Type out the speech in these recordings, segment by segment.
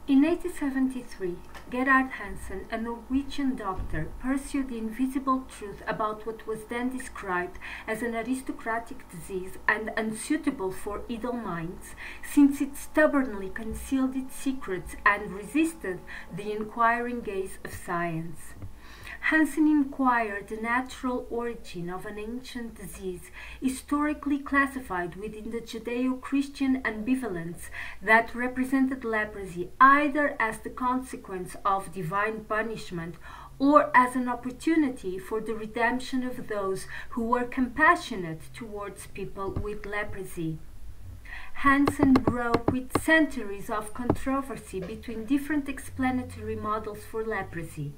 In 1873, Hansen, a Norwegian doctor, pursued the invisible truth about what was then described as an aristocratic disease and unsuitable for idle minds, since it stubbornly concealed its secrets and resisted the inquiring gaze of science. Hansen inquired the natural origin of an ancient disease, historically classified within the Judeo-Christian ambivalence that represented leprosy either as the consequence of divine punishment or as an opportunity for the redemption of those who were compassionate towards people with leprosy. Hansen broke with centuries of controversy between different explanatory models for leprosy.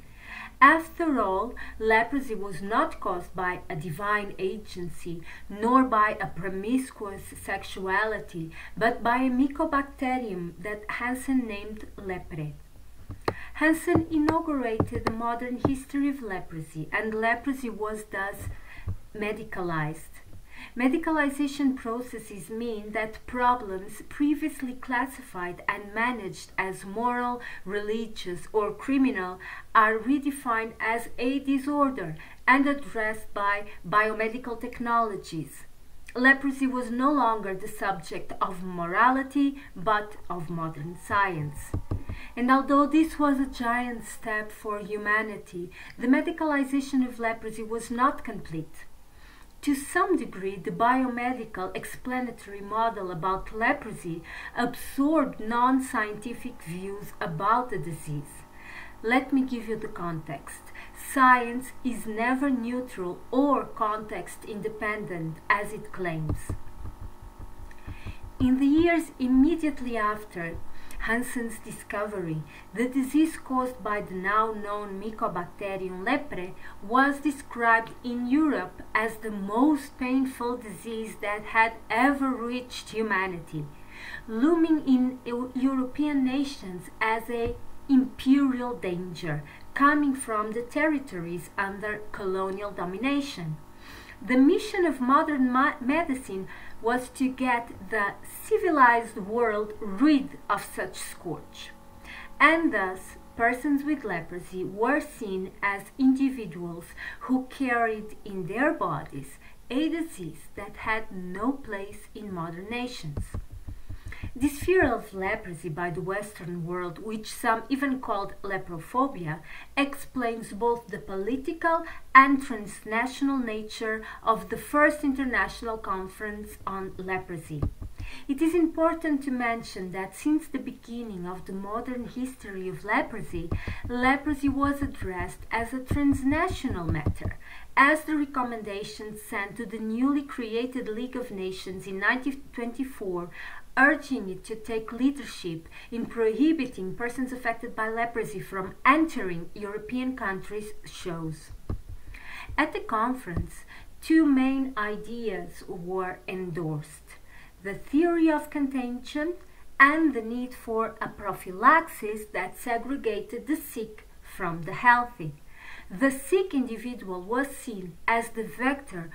After all, leprosy was not caused by a divine agency, nor by a promiscuous sexuality, but by a mycobacterium that Hansen named lepre. Hansen inaugurated the modern history of leprosy, and leprosy was thus medicalized. Medicalization processes mean that problems previously classified and managed as moral, religious, or criminal are redefined as a disorder and addressed by biomedical technologies. Leprosy was no longer the subject of morality, but of modern science. And although this was a giant step for humanity, the medicalization of leprosy was not complete. To some degree, the biomedical explanatory model about leprosy absorbed non-scientific views about the disease. Let me give you the context. Science is never neutral or context-independent, as it claims. In the years immediately after Hansen's discovery, the disease caused by the now known Mycobacterium leprae was described in Europe as the most painful disease that had ever reached humanity, looming in European nations as an imperial danger coming from the territories under colonial domination. The mission of modern medicine was to get the civilized world rid of such scourge, and thus persons with leprosy were seen as individuals who carried in their bodies a disease that had no place in modern nations. This fear of leprosy by the Western world, which some even called leprophobia, explains both the political and transnational nature of the first international conference on leprosy. It is important to mention that since the beginning of the modern history of leprosy, leprosy was addressed as a transnational matter, as the recommendations sent to the newly created League of Nations in 1924 urging it to take leadership in prohibiting persons affected by leprosy from entering European countries shows. At the conference, two main ideas were endorsed: the theory of contagion and the need for a prophylaxis that segregated the sick from the healthy. The sick individual was seen as the vector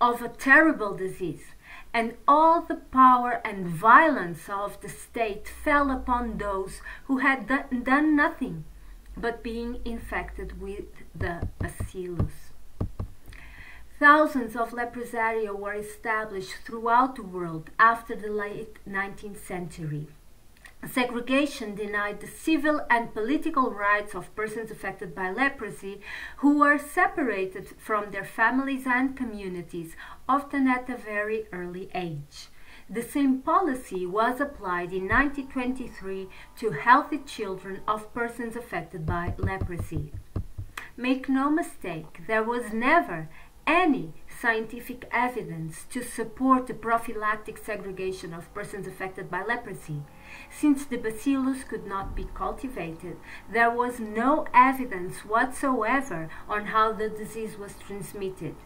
of a terrible disease, and all the power and violence of the state fell upon those who had done nothing but being infected with the bacillus. Thousands of leprosaria were established throughout the world after the late 19th century. Segregation denied the civil and political rights of persons affected by leprosy, who were separated from their families and communities, often at a very early age. The same policy was applied in 1923 to healthy children of persons affected by leprosy. Make no mistake, there was never any scientific evidence to support the prophylactic segregation of persons affected by leprosy. Since the bacillus could not be cultivated, there was no evidence whatsoever on how the disease was transmitted.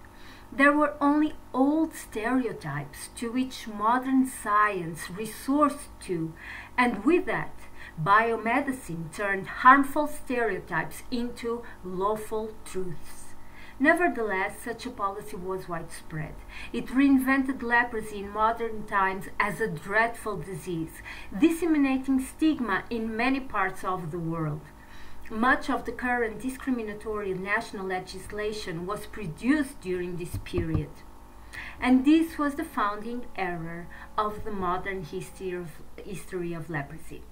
There were only old stereotypes to which modern science resorted to, and with that, biomedicine turned harmful stereotypes into lawful truths. Nevertheless, such a policy was widespread. It reinvented leprosy in modern times as a dreadful disease, disseminating stigma in many parts of the world. Much of the current discriminatory national legislation was produced during this period. And this was the founding era of the modern history of leprosy.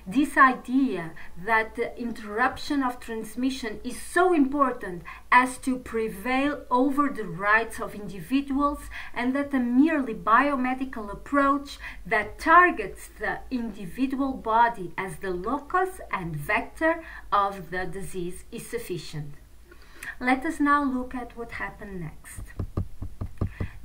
This idea that the interruption of transmission is so important as to prevail over the rights of individuals, and that a merely biomedical approach that targets the individual body as the locus and vector of the disease is sufficient. Let us now look at what happened next.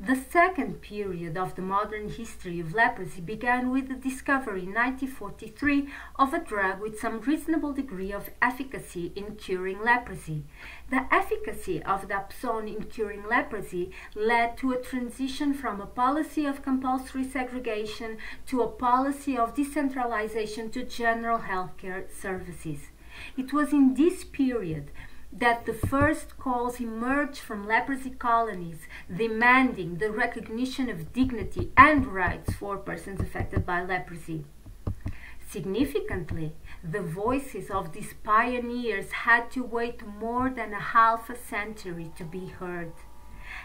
The second period of the modern history of leprosy began with the discovery in 1943 of a drug with some reasonable degree of efficacy in curing leprosy. The efficacy of dapsone in curing leprosy led to a transition from a policy of compulsory segregation to a policy of decentralization to general healthcare services. It was in this period that the first calls emerged from leprosy colonies demanding the recognition of dignity and rights for persons affected by leprosy. Significantly, the voices of these pioneers had to wait more than a half a century to be heard.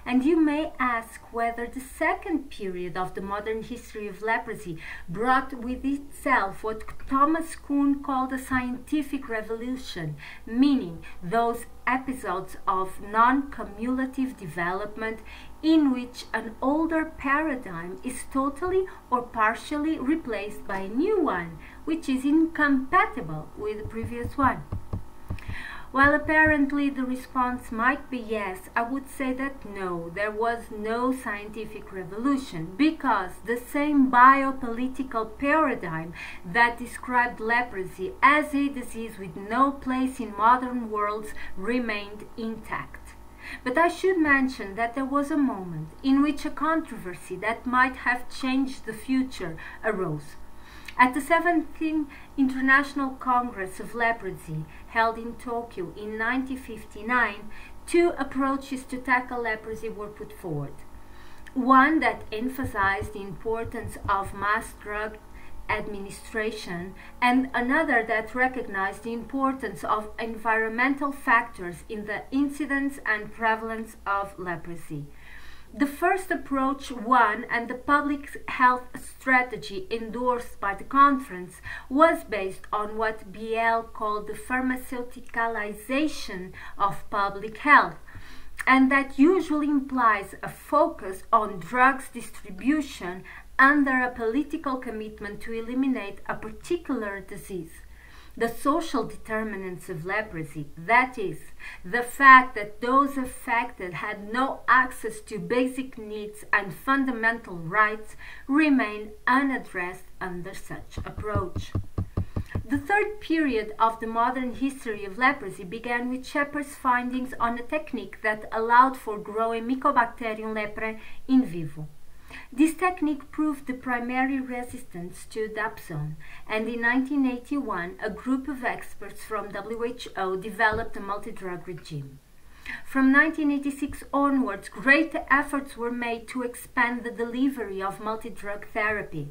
And you may ask whether the second period of the modern history of leprosy brought with itself what Thomas Kuhn called a scientific revolution, meaning those episodes of non-cumulative development in which an older paradigm is totally or partially replaced by a new one, which is incompatible with the previous one. While apparently the response might be yes, I would say that no, there was no scientific revolution, because the same biopolitical paradigm that described leprosy as a disease with no place in modern worlds remained intact. But I should mention that there was a moment in which a controversy that might have changed the future arose. At the 17th International Congress of Leprosy, held in Tokyo in 1959, two approaches to tackle leprosy were put forward. One that emphasized the importance of mass drug administration, and another that recognized the importance of environmental factors in the incidence and prevalence of leprosy. The first approach won, and the public health strategy endorsed by the conference was based on what BL called the pharmaceuticalization of public health, and that usually implies a focus on drugs distribution under a political commitment to eliminate a particular disease. The social determinants of leprosy, that is, the fact that those affected had no access to basic needs and fundamental rights, remain unaddressed under such approach. The third period of the modern history of leprosy began with Shepard's findings on a technique that allowed for growing Mycobacterium leprae in vivo. This technique proved the primary resistance to dapsone, and in 1981 a group of experts from WHO developed a multi-drug regime. From 1986 onwards, great efforts were made to expand the delivery of multi-drug therapy.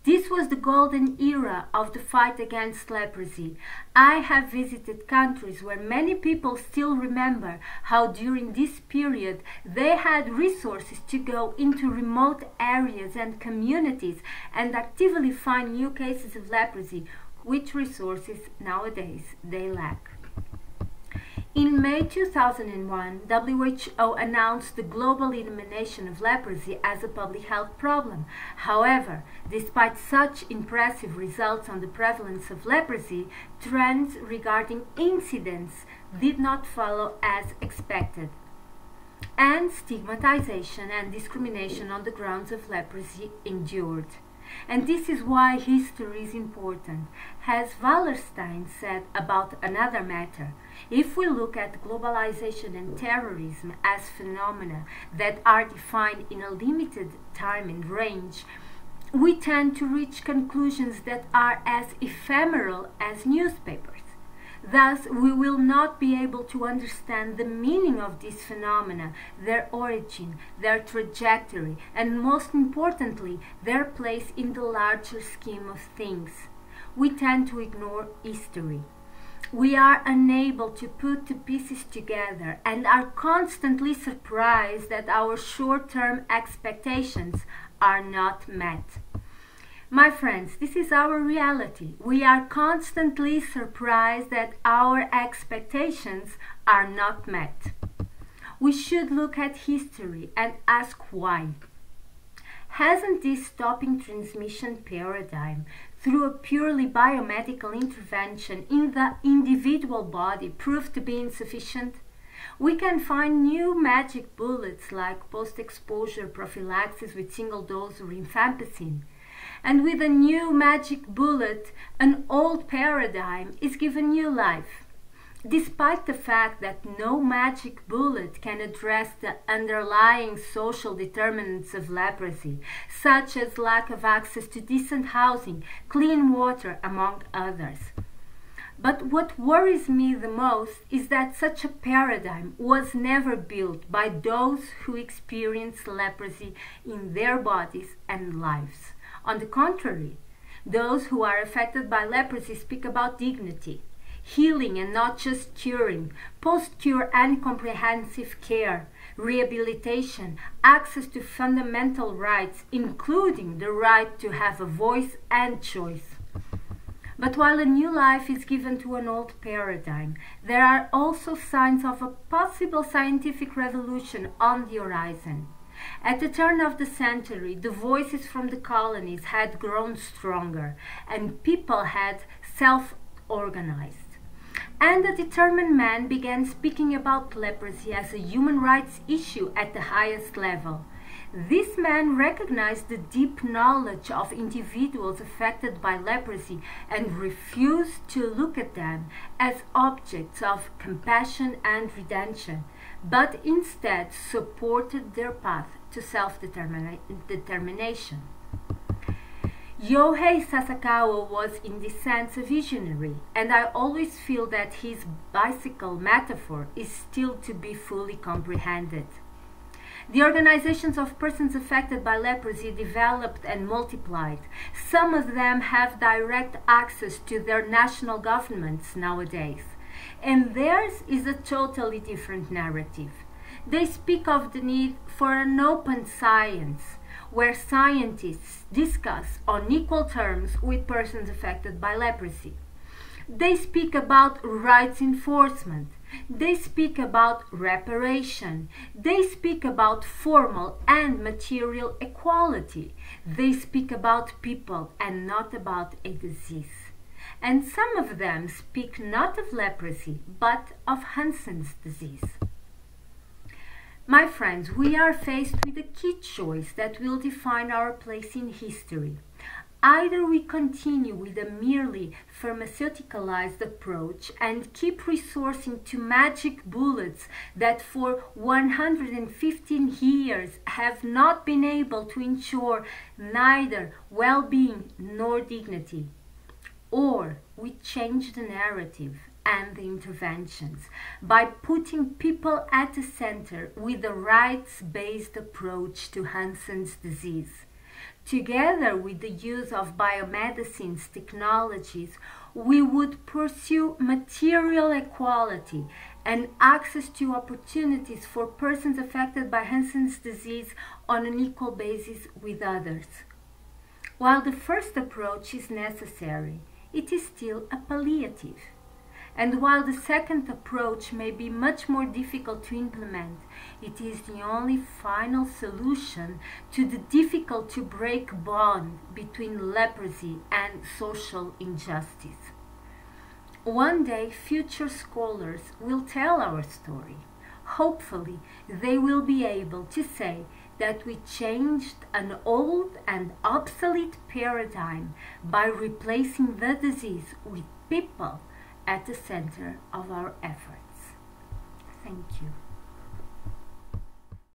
This was the golden era of the fight against leprosy. I have visited countries where many people still remember how during this period they had resources to go into remote areas and communities and actively find new cases of leprosy, which resources nowadays they lack. In May 2001, WHO announced the global elimination of leprosy as a public health problem. However, despite such impressive results on the prevalence of leprosy, trends regarding incidence did not follow as expected, and stigmatization and discrimination on the grounds of leprosy endured. And this is why history is important. As Wallerstein said about another matter, if we look at globalization and terrorism as phenomena that are defined in a limited time and range, we tend to reach conclusions that are as ephemeral as newspapers. Thus, we will not be able to understand the meaning of these phenomena, their origin, their trajectory, and most importantly, their place in the larger scheme of things. We tend to ignore history. We are unable to put the pieces together and are constantly surprised that our short-term expectations are not met. My friends, this is our reality. We are constantly surprised that our expectations are not met. We should look at history and ask why. Hasn't this stopping transmission paradigm through a purely biomedical intervention in the individual body proved to be insufficient? We can find new magic bullets like post-exposure prophylaxis with single dose rifampicin. And with a new magic bullet, an old paradigm is given new life. Despite the fact that no magic bullet can address the underlying social determinants of leprosy, such as lack of access to decent housing, clean water, among others. But what worries me the most is that such a paradigm was never built by those who experience leprosy in their bodies and lives. On the contrary, those who are affected by leprosy speak about dignity, healing and not just curing, post-cure and comprehensive care, rehabilitation, access to fundamental rights, including the right to have a voice and choice. But while a new life is given to an old paradigm, there are also signs of a possible scientific revolution on the horizon. At the turn of the century, the voices from the colonies had grown stronger, and people had self-organized. And a determined man began speaking about leprosy as a human rights issue at the highest level. This man recognized the deep knowledge of individuals affected by leprosy and refused to look at them as objects of compassion and redemption, but instead supported their path to self-determination. Yohei Sasakawa was in this sense a visionary, and I always feel that his bicycle metaphor is still to be fully comprehended. The organizations of persons affected by leprosy developed and multiplied. Some of them have direct access to their national governments nowadays, and theirs is a totally different narrative. They speak of the need for an open science, where scientists discuss on equal terms with persons affected by leprosy. They speak about rights enforcement. They speak about reparation. They speak about formal and material equality. They speak about people and not about a disease. And some of them speak not of leprosy, but of Hansen's disease. My friends, we are faced with a key choice that will define our place in history. Either we continue with a merely pharmaceuticalized approach and keep resourcing to magic bullets that for 115 years have not been able to ensure neither well-being nor dignity, or we change the narrative and the interventions by putting people at the center with a rights-based approach to Hansen's disease. Together with the use of biomedicine's technologies, we would pursue material equality and access to opportunities for persons affected by Hansen's disease on an equal basis with others. While the first approach is necessary, it is still a palliative. And while the second approach may be much more difficult to implement, it is the only final solution to the difficult to break bond between leprosy and social injustice. One day, future scholars will tell our story. Hopefully, they will be able to say that we changed an old and obsolete paradigm by replacing the disease with people at the center of our efforts. Thank you.